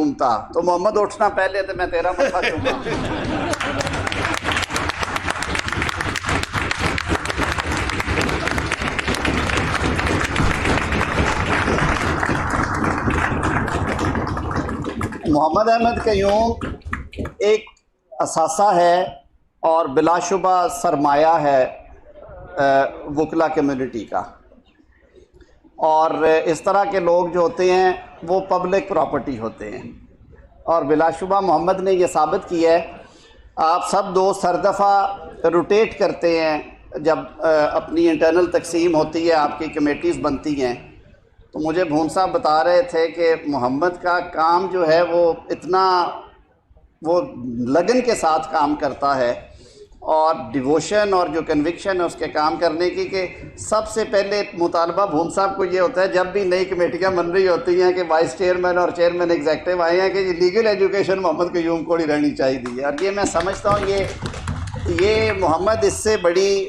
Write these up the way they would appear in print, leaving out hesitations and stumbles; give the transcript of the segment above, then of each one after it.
چومتا تو محمد اٹھنا پہلے تو میں تیرا متھا چوما. محمد احمد قیوم ایک اثاثہ ہے اور بلا شبہ سرمایہ ہے وکلا کمیونٹی کا. اور اس طرح کے لوگ جو ہوتے ہیں وہ پبلک پراپرٹی ہوتے ہیں، اور بلا شبہ محمد نے یہ ثابت کیا ہے. آپ سب دوست ہر دفعہ روٹیٹ کرتے ہیں جب اپنی انٹرنل تقسیم ہوتی ہے، آپ کی کمیٹیز بنتی ہیں، تو مجھے بھون صاحب بتا رہے تھے کہ محمد کا کام جو ہے وہ اتنا وہ لگن کے ساتھ کام کرتا ہے اور ڈیووشن اور جو کنوکشن ہے اس کے کام کرنے کی، کہ سب سے پہلے مطالبہ بھون صاحب کو یہ ہوتا ہے جب بھی نئی کمیٹیاں بن رہی ہوتی ہیں کہ وائس چیئرمین اور چیئرمین ایگزیکٹو آئے ہیں کہ یہ لیگل ایجوکیشن محمد قیوم کو ہی رہنی چاہیے. اور یہ میں سمجھتا ہوں یہ محمد اس سے بڑی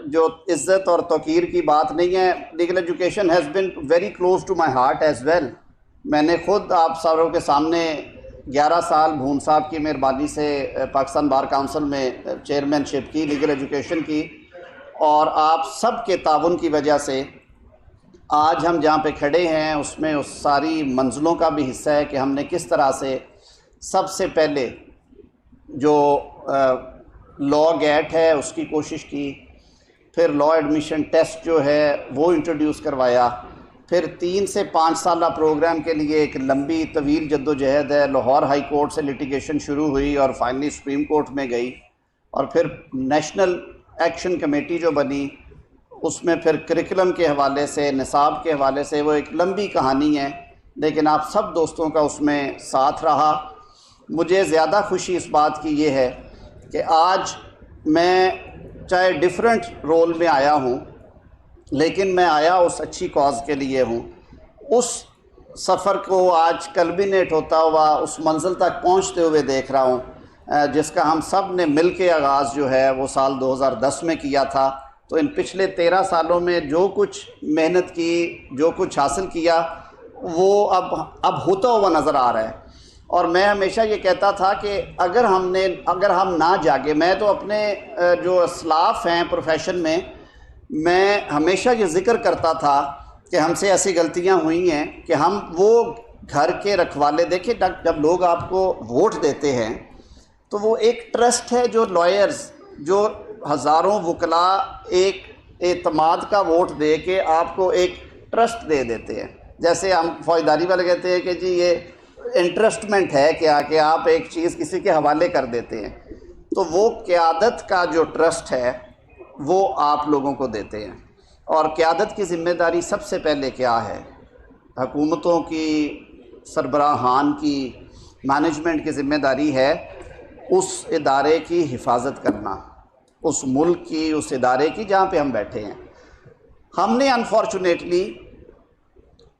جو عزت اور توقیر کی بات نہیں ہے. Legal education has been very close to my heart as well. میں نے خود آپ ساروں کے سامنے 11 سال بھون صاحب کی مہربانی سے پاکستان بار کونسل میں چیئرمین شپ کی لیگل ایجوکیشن کی، اور آپ سب کے تعاون کی وجہ سے آج ہم جہاں پہ کھڑے ہیں اس میں اس ساری منزلوں کا بھی حصہ ہے کہ ہم نے کس طرح سے سب سے پہلے جو لا گیٹ ہے اس کی کوشش کی، پھر لا ایڈمیشن ٹیسٹ جو ہے وہ انٹروڈیوس کروایا، پھر 3 سے 5 سالہ پروگرام کے لیے ایک لمبی طویل جد و جہد ہے. لاہور ہائی کورٹ سے لٹیگیشن شروع ہوئی اور فائنلی سپریم کورٹ میں گئی، اور پھر نیشنل ایکشن کمیٹی جو بنی اس میں پھر کریکولم کے حوالے سے، نصاب کے حوالے سے، وہ ایک لمبی کہانی ہے. لیکن آپ سب دوستوں کا اس میں ساتھ رہا. مجھے زیادہ خوشی اس بات کی یہ ہے کہ آج میں چاہے ڈیفرنٹ رول میں آیا ہوں لیکن میں آیا اس اچھی کاز کے لیے ہوں. اس سفر کو آج کلمینیٹ ہوتا ہوا اس منزل تک پہنچتے ہوئے دیکھ رہا ہوں جس کا ہم سب نے مل کے آغاز جو ہے وہ سال 2010 میں کیا تھا. تو ان پچھلے 13 سالوں میں جو کچھ محنت کی، جو کچھ حاصل کیا، وہ اب ہوتا ہوا نظر آ رہا ہے. اور میں ہمیشہ یہ کہتا تھا کہ اگر ہم نہ جاگے، میں تو اپنے جو اسلاف ہیں پروفیشن میں ہمیشہ یہ ذکر کرتا تھا کہ ہم سے ایسی غلطیاں ہوئی ہیں کہ ہم وہ گھر کے رکھوالے، دیکھیں جب لوگ آپ کو ووٹ دیتے ہیں تو وہ ایک ٹرسٹ ہے، جو لائرز، جو ہزاروں وکلاء ایک اعتماد کا ووٹ دے کے آپ کو ایک ٹرسٹ دے دیتے ہیں. جیسے ہم فوجداری والے کہتے ہیں کہ جی یہ انٹرسٹمنٹ ہے کیا کہ آپ ایک چیز کسی کے حوالے کر دیتے ہیں، تو وہ قیادت کا جو ٹرسٹ ہے وہ آپ لوگوں کو دیتے ہیں. اور قیادت کی ذمہ داری سب سے پہلے کیا ہے؟ حکومتوں کی، سربراہان کی، مینجمنٹ کی ذمہ داری ہے اس ادارے کی حفاظت کرنا، اس ملک کی، اس ادارے کی جہاں پہ ہم بیٹھے ہیں. ہم نے انفارچونیٹلی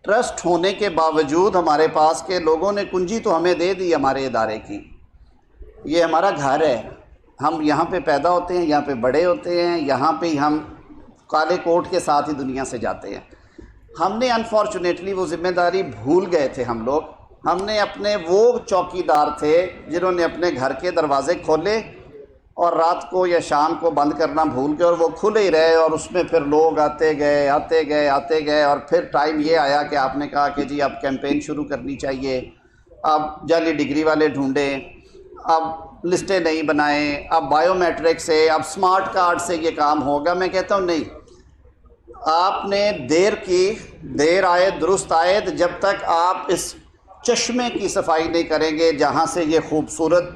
ٹرسٹ ہونے کے باوجود ہمارے پاس کے لوگوں نے کنجی تو ہمیں دے دی ہمارے ادارے کی. یہ ہمارا گھر ہے، ہم یہاں پہ پیدا ہوتے ہیں، یہاں پہ بڑے ہوتے ہیں، یہاں پہ ہی ہم کالے کوٹ کے ساتھ ہی دنیا سے جاتے ہیں. ہم نے انفارچونیٹلی وہ ذمہ داری بھول گئے تھے ہم لوگ. ہم نے اپنے وہ چوکیدار تھے جنہوں نے اپنے گھر کے دروازے کھولے اور رات کو یا شام کو بند کرنا بھول گئے، اور وہ کھلے ہی رہے، اور اس میں پھر لوگ آتے گئے، اور پھر ٹائم یہ آیا کہ آپ نے کہا کہ جی اب کیمپین شروع کرنی چاہیے، اب جعلی ڈگری والے ڈھونڈیں، اب لسٹیں نہیں بنائیں، اب بائیو میٹرک سے، اب سمارٹ کارڈ سے یہ کام ہوگا. میں کہتا ہوں نہیں، آپ نے دیر کی، دیر آئے درست آئے. جب تک آپ اس چشمے کی صفائی نہیں کریں گے جہاں سے یہ خوبصورت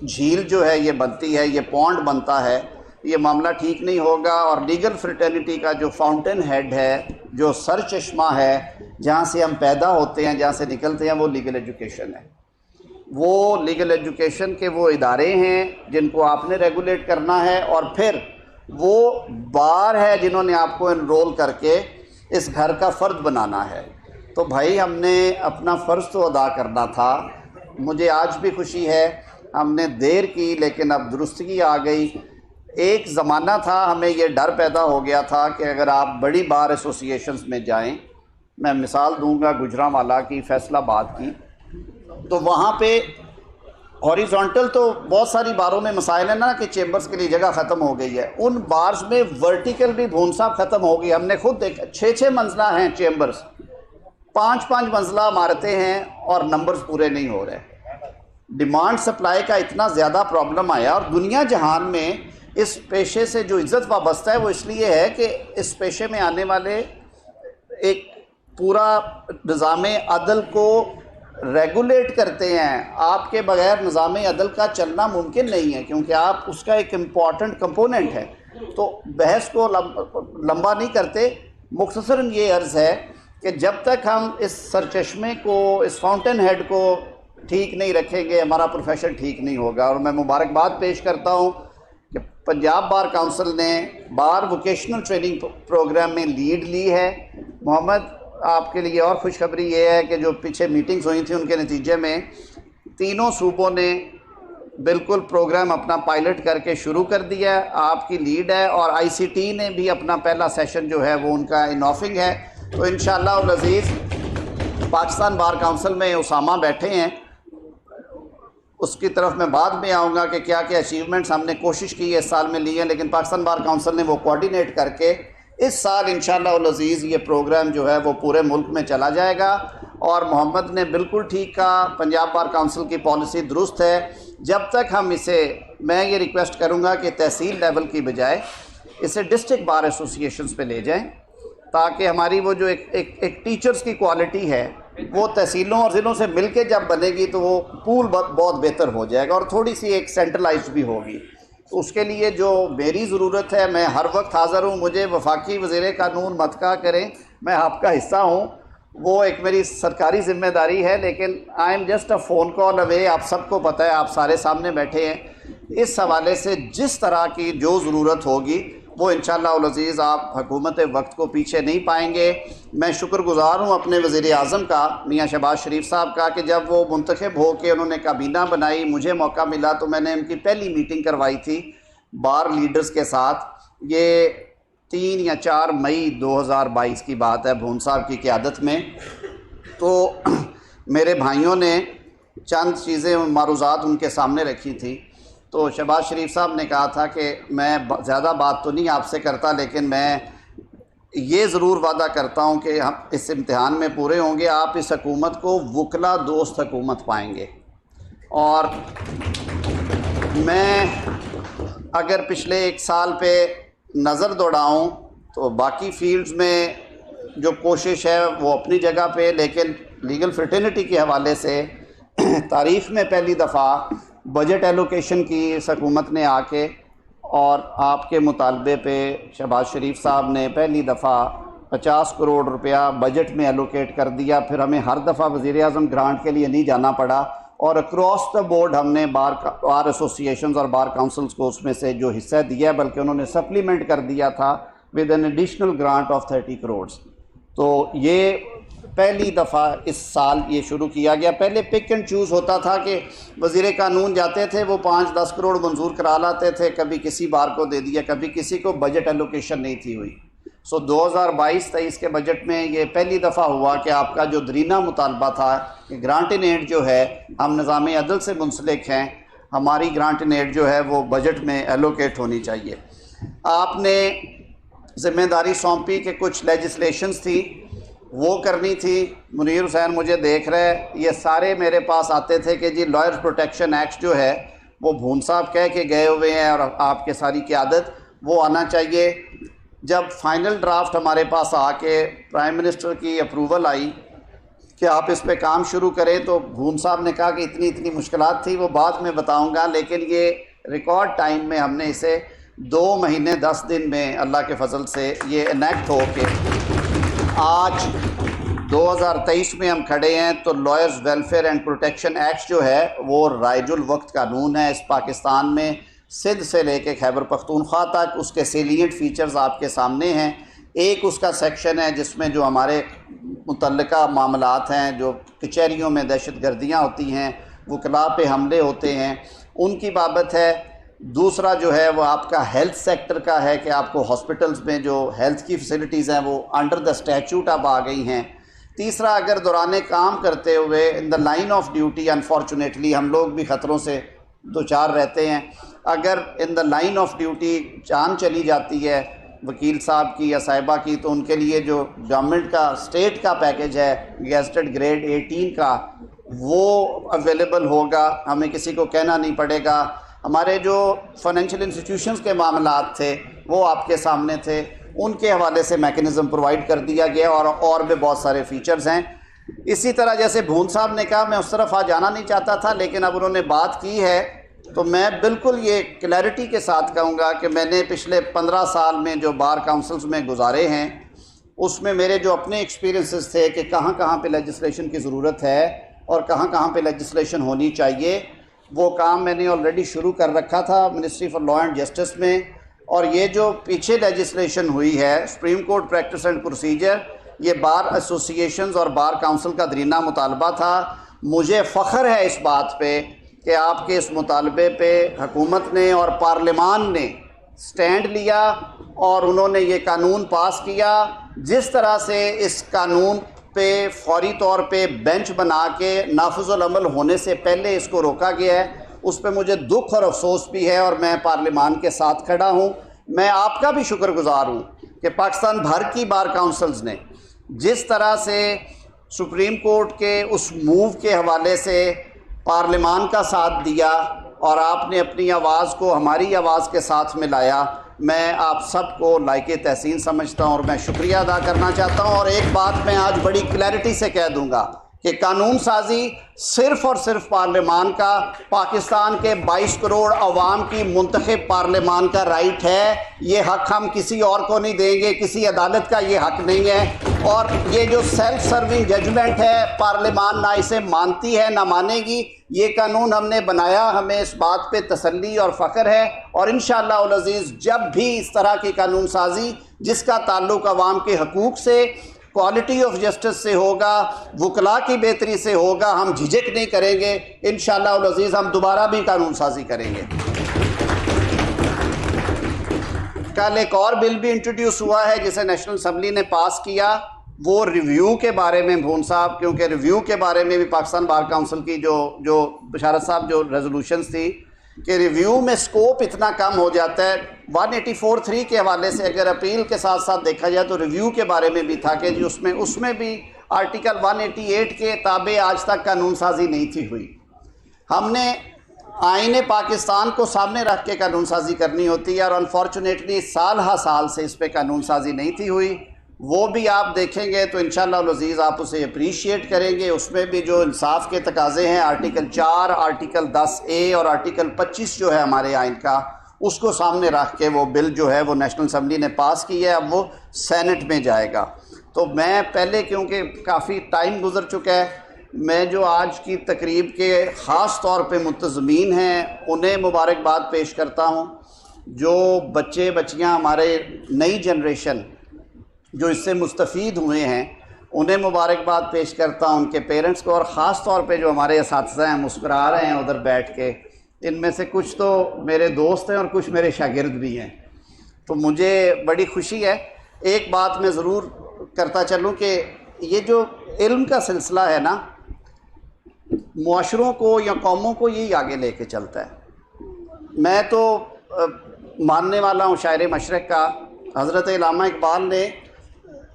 جھیل جو ہے یہ بنتی ہے، یہ پونڈ بنتا ہے، یہ معاملہ ٹھیک نہیں ہوگا. اور لیگل فریٹرنیٹی کا جو فاؤنٹین ہیڈ ہے، جو سر چشمہ ہے، جہاں سے ہم پیدا ہوتے ہیں، جہاں سے نکلتے ہیں، وہ لیگل ایجوکیشن ہے. وہ لیگل ایجوکیشن کے وہ ادارے ہیں جن کو آپ نے ریگولیٹ کرنا ہے، اور پھر وہ بار ہے جنہوں نے آپ کو انرول کر کے اس گھر کا فرد بنانا ہے. تو بھائی ہم نے اپنا فرض تو ادا کرنا تھا. مجھے آج بھی خوشی ہے ہم نے دیر کی لیکن اب درستگی آ گئی. ایک زمانہ تھا ہمیں یہ ڈر پیدا ہو گیا تھا کہ اگر آپ بڑی بار ایسوسی ایشنز میں جائیں، میں مثال دوں گا گجرانوالہ کی، فیصل آباد کی، تو وہاں پہ ہاریزونٹل تو بہت ساری باروں میں مسائل ہیں نا کہ چیمبرز کے لیے جگہ ختم ہو گئی ہے، ان بارز میں ورٹیکل بھی بھون صاحب ختم ہو گئی. ہم نے خود دیکھا 6 منزلہ ہیں چیمبرز، 5 منزلہ عمارتیں ہیں اور نمبرز پورے نہیں ہو رہے. ڈیمانڈ سپلائی کا اتنا زیادہ پرابلم آیا، اور دنیا جہان میں اس پیشے سے جو عزت وابستہ ہے وہ اس لیے ہے کہ اس پیشے میں آنے والے ایک پورا نظام عدل کو ریگولیٹ کرتے ہیں. آپ کے بغیر نظام عدل کا چلنا ممکن نہیں ہے، کیونکہ آپ اس کا ایک امپورٹنٹ کمپوننٹ ہے. تو بحث کو لمبا نہیں کرتے، مختصراً یہ عرض ہے کہ جب تک ہم اس سرچشمے کو، اس فاؤنٹین ہیڈ کو ٹھیک نہیں رکھیں گے، ہمارا پروفیشن ٹھیک نہیں ہوگا. اور میں مبارکباد پیش کرتا ہوں کہ پنجاب بار کونسل نے بار ووکیشنل ٹریننگ پروگرام میں لیڈ لی ہے. محمد، آپ کے لیے اور خوشخبری یہ ہے کہ جو پیچھے میٹنگز ہوئی تھیں ان کے نتیجے میں تینوں صوبوں نے بالکل پروگرام اپنا پائلٹ کر کے شروع کر دیا ہے. آپ کی لیڈ ہے، اور آئی سی ٹی نے بھی اپنا پہلا سیشن جو ہے وہ ان کا ان آفنگ ہے. تو انشاءاللہ العزیز پاکستان بار کونسل میں اسامہ بیٹھے ہیں، اس کی طرف میں بعد میں آؤں گا کہ کیا کیا اچیومنٹس ہم نے کوشش کی ہے اس سال میں لی ہیں، لیکن پاکستان بار کونسل نے وہ کوارڈینیٹ کر کے اس سال انشاءاللہ العزیز یہ پروگرام جو ہے وہ پورے ملک میں چلا جائے گا. اور محمد نے بالکل ٹھیک کہا، پنجاب بار کونسل کی پالیسی درست ہے. جب تک ہم اسے، میں یہ ریکویسٹ کروں گا کہ تحصیل لیول کی بجائے اسے ڈسٹرکٹ بار ایسوسیشنز پہ لے جائیں، تاکہ ہماری وہ جو ایک ٹیچرز کی کوالٹی ہے وہ تحصیلوں اور ضلعوں سے مل کے جب بنے گی تو وہ پول بہت بہتر ہو جائے گا، اور تھوڑی سی ایک سینٹرلائزڈ بھی ہوگی. تو اس کے لیے جو میری ضرورت ہے، میں ہر وقت حاضر ہوں. مجھے وفاقی وزیر قانون مت کہا کریں، میں آپ کا حصہ ہوں، وہ ایک میری سرکاری ذمہ داری ہے، لیکن I am just a phone call away. آپ سب کو پتہ ہے، آپ سارے سامنے بیٹھے ہیں. اس حوالے سے جس طرح کی جو ضرورت ہوگی وہ انشاءاللہ العزیز آپ حکومت وقت کو پیچھے نہیں پائیں گے. میں شکر گزار ہوں اپنے وزیر اعظم کا، میاں شہباز شریف صاحب کا، کہ جب وہ منتخب ہو کے انہوں نے کابینہ بنائی، مجھے موقع ملا تو میں نے ان کی پہلی میٹنگ کروائی تھی بار لیڈرز کے ساتھ. یہ 3 یا 4 مئی 2022 کی بات ہے، بھون صاحب کی قیادت میں. تو میرے بھائیوں نے چند چیزیں، معروضات ان کے سامنے رکھی تھی. تو شہباز شریف صاحب نے کہا تھا کہ میں زیادہ بات تو نہیں آپ سے کرتا، لیکن میں یہ ضرور وعدہ کرتا ہوں کہ ہم اس امتحان میں پورے ہوں گے. آپ اس حکومت کو وکلا دوست حکومت پائیں گے. اور میں اگر پچھلے 1 سال پہ نظر دوڑاؤں تو باقی فیلڈز میں جو کوشش ہے وہ اپنی جگہ پہ، لیکن لیگل فرٹرنٹی کے حوالے سے تاریخ میں پہلی دفعہ بجٹ ایلوکیشن کی اس حکومت نے آ کے، اور آپ کے مطالبے پہ شہباز شریف صاحب نے پہلی دفعہ 50 کروڑ روپیہ بجٹ میں ایلوکیٹ کر دیا. پھر ہمیں ہر دفعہ وزیر اعظم گرانٹ کے لیے نہیں جانا پڑا، اور اکراس دا بورڈ ہم نے بار ایسوسیشنز اور بار کونسلز کو اس میں سے جو حصہ دیا ہے، بلکہ انہوں نے سپلیمنٹ کر دیا تھا with an additional grant of 30 crore. تو یہ پہلی دفعہ اس سال یہ شروع کیا گیا. پہلے پک اینڈ چوز ہوتا تھا کہ وزیر قانون جاتے تھے، وہ 5-10 کروڑ منظور کرا لاتے تھے، کبھی کسی بار کو دے دیا، کبھی کسی کو بجٹ ایلوکیشن نہیں تھی ہوئی. 2022-23 کے بجٹ میں یہ پہلی دفعہ ہوا کہ آپ کا جو درینہ مطالبہ تھا کہ گرانٹ ان ایڈ جو ہے، ہم نظام عدل سے منسلک ہیں، ہماری گرانٹ ان ایڈ جو ہے وہ بجٹ میں ایلوکیٹ ہونی چاہیے. آپ نے ذمہ داری سونپی کہ کچھ لیجسلیشنز تھی وہ کرنی تھی. منیر حسین مجھے دیکھ رہے، یہ سارے میرے پاس آتے تھے کہ جی لائرز پروٹیکشن ایکٹ جو ہے وہ بھون صاحب کہہ کے گئے ہوئے ہیں، اور آپ کے ساری قیادت وہ آنا چاہیے. جب فائنل ڈرافٹ ہمارے پاس آ کے پرائم منسٹر کی اپروول آئی کہ آپ اس پہ کام شروع کریں، تو بھون صاحب نے کہا کہ اتنی مشکلات تھی، وہ بعد میں بتاؤں گا، لیکن یہ ریکارڈ ٹائم میں ہم نے اسے 2 مہینے 10 دن میں اللہ کے فضل سے یہ انیکٹ ہو کے آج 2023 میں ہم کھڑے ہیں. تو lawyers welfare and protection act جو ہے وہ رائج الوقت قانون ہے اس پاکستان میں، سندھ سے لے کے خیبر پختونخوا تک. اس کے سیلینٹ فیچرز آپ کے سامنے ہیں. ایک اس کا سیکشن ہے جس میں جو ہمارے متعلقہ معاملات ہیں، جو کچہریوں میں دہشت گردیاں ہوتی ہیں، وکلاء پہ حملے ہوتے ہیں، ان کی بابت ہے. دوسرا جو ہے وہ آپ کا ہیلتھ سیکٹر کا ہے کہ آپ کو ہاسپٹلز میں جو ہیلتھ کی فیسلٹیز ہیں وہ انڈر دا اسٹیچوٹ اب آ گئی ہیں. تیسرا، اگر دوران کام کرتے ہوئے in the line of duty, unfortunately ہم لوگ بھی خطروں سے دوچار رہتے ہیں، اگر in the line of duty جان چلی جاتی ہے وکیل صاحب کی یا صاحبہ کی، تو ان کے لیے جو گورنمنٹ کا اسٹیٹ کا پیکج ہے گیزٹڈ گریڈ 18 کا، وہ اویلیبل ہوگا، ہمیں کسی کو کہنا نہیں پڑے گا۔ ہمارے جو فائنینشیل انسٹیٹیوشنز کے معاملات تھے وہ آپ کے سامنے تھے، ان کے حوالے سے میکنزم پرووائڈ کر دیا گیا، اور بھی بہت سارے فیچرز ہیں۔ اسی طرح جیسے بھون صاحب نے کہا، میں اس طرف آج جانا نہیں چاہتا تھا، لیکن اب انہوں نے بات کی ہے تو میں بالکل یہ کلیئرٹی کے ساتھ کہوں گا کہ میں نے پچھلے 15 سال میں جو بار کاؤنسلز میں گزارے ہیں، اس میں میرے جو اپنے ایکسپیرینسز تھے کہ کہاں کہاں پہ لیجسلیشن کی ضرورت ہے اور کہاں کہاں پہ لیجسلیشن ہونی چاہیے، وہ کام میں نے آلریڈی شروع کر رکھا تھا ministry for law and justice میں۔ اور یہ جو پیچھے لیجسلیشن ہوئی ہے supreme court practice and procedure, یہ بار ایسوسییشنز اور بار کاؤنسل کا درینہ مطالبہ تھا۔ مجھے فخر ہے اس بات پہ کہ آپ کے اس مطالبے پہ حکومت نے اور پارلیمان نے سٹینڈ لیا اور انہوں نے یہ قانون پاس کیا۔ جس طرح سے اس قانون پہ فوری طور پہ بینچ بنا کے نافذ العمل ہونے سے پہلے اس کو روکا گیا ہے، اس پہ مجھے دکھ اور افسوس بھی ہے، اور میں پارلیمان کے ساتھ کھڑا ہوں۔ میں آپ کا بھی شکر گزار ہوں کہ پاکستان بھر کی بار کاؤنسلز نے جس طرح سے سپریم کورٹ کے اس موو کے حوالے سے پارلیمان کا ساتھ دیا اور آپ نے اپنی آواز کو ہماری آواز کے ساتھ ملایا، میں آپ سب کو لائق تحسین سمجھتا ہوں اور میں شکریہ ادا کرنا چاہتا ہوں۔ اور ایک بات میں آج بڑی کلیئرٹی سے کہہ دوں گا کہ قانون سازی صرف اور صرف پارلیمان کا، پاکستان کے 22 کروڑ عوام کی منتخب پارلیمان کا رائٹ ہے۔ یہ حق ہم کسی اور کو نہیں دیں گے، کسی عدالت کا یہ حق نہیں ہے۔ اور یہ جو سیلف سرونگ ججمنٹ ہے، پارلیمان نہ اسے مانتی ہے نہ مانے گی۔ یہ قانون ہم نے بنایا، ہمیں اس بات پہ تسلی اور فخر ہے، اور انشاءاللہ العزیز جب بھی اس طرح کی قانون سازی جس کا تعلق عوام کے حقوق سے، کوالٹی آف جسٹس سے ہوگا، وکلاء کی بہتری سے ہوگا، ہم جھجک نہیں کریں گے۔ انشاءاللہ العزیز ہم دوبارہ بھی قانون سازی کریں گے۔ کل ایک اور بل بھی انٹروڈیوس ہوا ہے جسے نیشنل اسمبلی نے پاس کیا، وہ ریویو کے بارے میں بھون صاحب، کیونکہ ریویو کے بارے میں بھی پاکستان بار کاؤنسل کی جو بشارت صاحب جو ریزولوشنز تھی کہ ریویو میں سکوپ اتنا کم ہو جاتا ہے۔ 184(3) کے حوالے سے اگر اپیل کے ساتھ ساتھ دیکھا جائے تو ریویو کے بارے میں بھی تھا کہ جی اس میں بھی آرٹیکل 188 کے تابع آج تک قانون سازی نہیں تھی ہوئی۔ ہم نے آئین پاکستان کو سامنے رکھ کے قانون سازی کرنی ہوتی ہے، اور انفارچونیٹلی سال ہا سال سے اس پہ قانون سازی نہیں تھی ہوئی۔ وہ بھی آپ دیکھیں گے تو انشاءاللہ العزیز آپ اسے اپریشیٹ کریں گے۔ اس میں بھی جو انصاف کے تقاضے ہیں، آرٹیکل 4، آرٹیکل 10A اور آرٹیکل 25 جو ہے ہمارے آئین کا، اس کو سامنے رکھ کے وہ بل جو ہے وہ نیشنل اسمبلی نے پاس کی ہے، اب وہ سینٹ میں جائے گا۔ تو میں پہلے، کیونکہ کافی ٹائم گزر چکا ہے، میں جو آج کی تقریب کے خاص طور پہ منتظمین ہیں انہیں مبارکباد پیش کرتا ہوں۔ جو بچے بچیاں ہمارے نئی جنریشن جو اس سے مستفید ہوئے ہیں انہیں مبارکباد پیش کرتا ہوں، ان کے پیرنٹس کو، اور خاص طور پہ جو ہمارے اساتذہ ہیں مسکرا رہے ہیں ادھر بیٹھ کے، ان میں سے کچھ تو میرے دوست ہیں اور کچھ میرے شاگرد بھی ہیں، تو مجھے بڑی خوشی ہے۔ ایک بات میں ضرور کرتا چلوں کہ یہ جو علم کا سلسلہ ہے نا، معاشروں کو یا قوموں کو یہی آگے لے کے چلتا ہے۔ میں تو ماننے والا ہوں شاعر مشرق کا، حضرت علامہ اقبال نے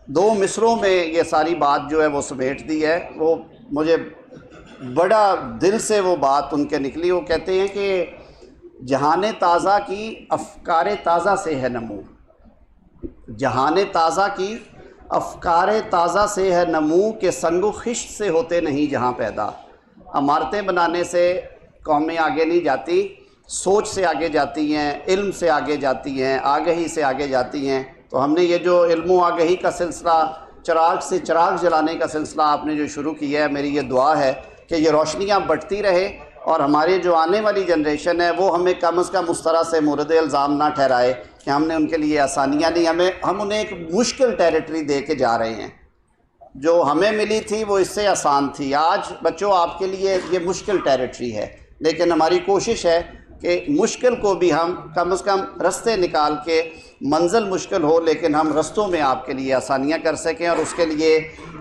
2 مصروں میں یہ ساری بات جو ہے وہ سمیٹ دی ہے۔ وہ مجھے بڑا دل سے وہ بات ان کے نکلی۔ وہ کہتے ہیں کہ جہان تازہ کی افکار تازہ سے ہے نمو، جہان تازہ کی افکار تازہ سے ہے نمو، کہ سنگ و خشت سے ہوتے نہیں جہاں پیدا۔ عمارتیں بنانے سے قومیں آگے نہیں جاتی، سوچ سے آگے جاتی ہیں، علم سے آگے جاتی ہیں، آگہی سے آگے جاتی ہیں۔ تو ہم نے یہ جو علم و آگہی کا سلسلہ، چراغ سے چراغ جلانے کا سلسلہ آپ نے جو شروع کیا ہے، میری یہ دعا ہے کہ یہ روشنیاں بڑھتی رہے، اور ہماری جو آنے والی جنریشن ہے وہ ہمیں کم از کم اس طرح سے مورد الزام نہ ٹھہرائے کہ ہم نے ان کے لیے آسانیاں نہیں، ہم انہیں ایک مشکل ٹیریٹری دے کے جا رہے ہیں۔ جو ہمیں ملی تھی وہ اس سے آسان تھی، آج بچوں آپ کے لیے یہ مشکل ٹیریٹری ہے، لیکن ہماری کوشش ہے کہ مشکل کو بھی ہم کم از کم رستے نکال کے منزل مشکل ہو لیکن ہم رستوں میں آپ کے لیے آسانیاں کر سکیں، اور اس کے لیے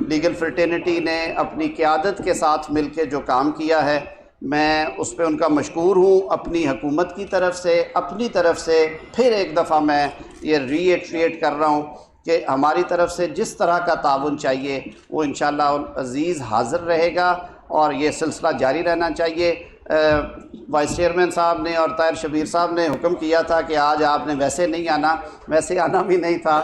لیگل فرٹرنٹی نے اپنی قیادت کے ساتھ مل کے جو کام کیا ہے میں اس پہ ان کا مشکور ہوں۔ اپنی حکومت کی طرف سے، اپنی طرف سے پھر ایک دفعہ میں یہ ری ایٹریٹ کر رہا ہوں کہ ہماری طرف سے جس طرح کا تعاون چاہیے وہ انشاءاللہ عزیز حاضر رہے گا، اور یہ سلسلہ جاری رہنا چاہیے۔ وائس چیئرمین صاحب نے اور طاہر شبیر صاحب نے حکم کیا تھا کہ آج آپ نے ویسے نہیں آنا، ویسے آنا بھی نہیں تھا،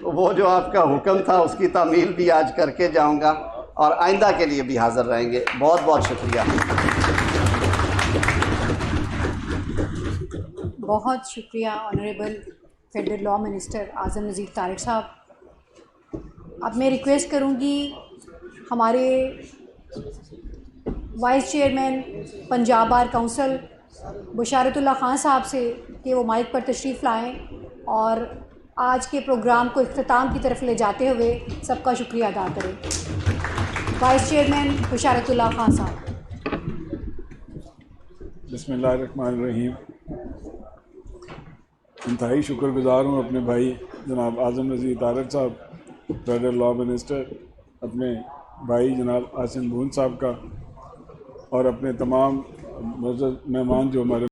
وہ جو آپ کا حکم تھا اس کی تعمیل بھی آج کر کے جاؤں گا، اور آئندہ کے لیے بھی حاضر رہیں گے۔ بہت بہت شکریہ۔ بہت شکریہ آنریبل فیڈرل لا منسٹر اعظم نذیر طارق صاحب۔ اب میں ریکویسٹ کروں گی ہمارے vice chairman Punjab bar council بشارت اللہ خان صاحب سے کہ وہ مائک پر تشریف لائیں اور آج کے پروگرام کو اختتام کی طرف لے جاتے ہوئے سب کا شکریہ ادا کریں۔ وائس چیئرمین بشارت اللہ خان صاحب۔ بسم اللہ الرحمن الرحیم۔ انتہائی شکر گزار ہوں اپنے بھائی جناب اعظم نذیر طارق صاحب فیڈرل لا منسٹر، اپنے بھائی جناب آصم بھون صاحب کا، اور اپنے تمام معزز مہمان جو ہمارے